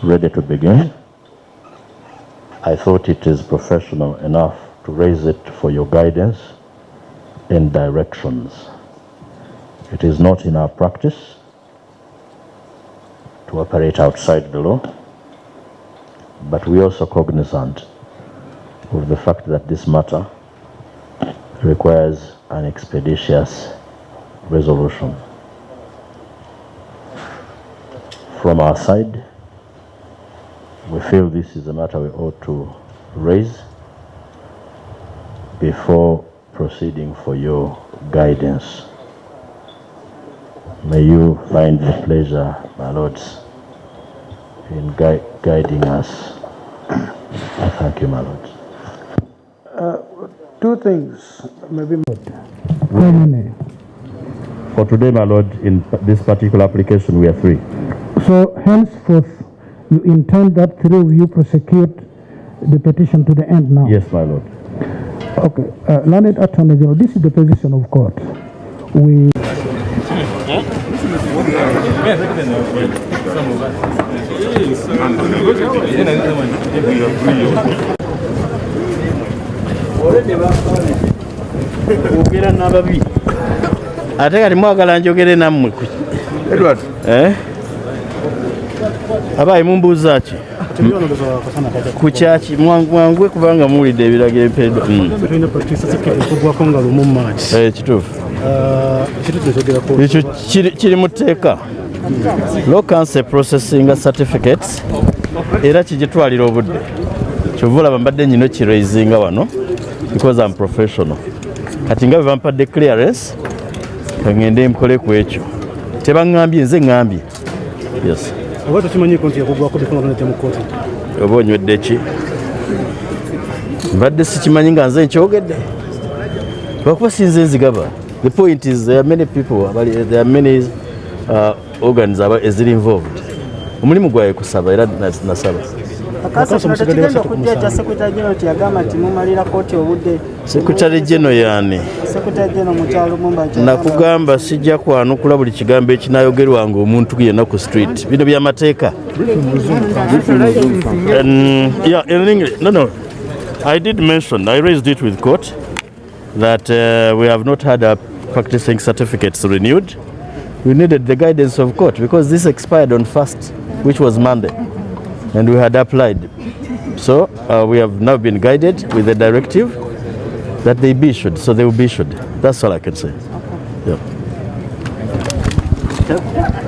ready to begin. I thought it is professional enough to raise it for your guidance and directions. It is not in our practice to operate outside the law, but we are also cognizant of the fact that this matter requires an expeditious resolution. From our side, we feel this is a matter we ought to raise before proceeding for your guidance. May you find the pleasure, my lords, in guiding us. I thank you, my lords. Two things, maybe more. For today, my lord, in this particular application, we are three. So henceforth, you intend that through you prosecute the petition to the end now? Yes, my lord. Okay. Learned Attorney General, this is the position of court. We... ate kati mwagala njogere nammwe Edward abayi mumbuuza ki ku kyaki mwangwe kubanga muwulidde ebiragiro empeddwa kituufu ekyo kiri mu tteeka law council processing certificates era kigitwalira obudde kyova olaba mbadde nyino kiraisinga wano because I'm professional kati nga bwe bampadde clearance kangende mukole ku ekyo tebaŋŋambye nze ŋŋambye yes oba tokimanyiiko nti yakugwako bifaanagana mu kkooti oba onywedde ki mbadde sikimanyi nga nze nkyogedde lwakuba sinze nzigaba. The point is there are many people, there are many organs eziri involved. Omulimu gwaye kusaba era nasaba. Secretary General yani nakugamba sijja kwanukula buli kigambo ekinayogerwanga omuntu yenna ku street. Bino by'amateeka. Yeah, in English. No. I did mention, I raised it with court that we have not had a practicing certificates renewed. We needed the guidance of court because this expired on 1st, which was Monday, and we had applied. So we have now been guided with the directive that they be issued, so they will be issued. That's all I can say. Okay. Yeah.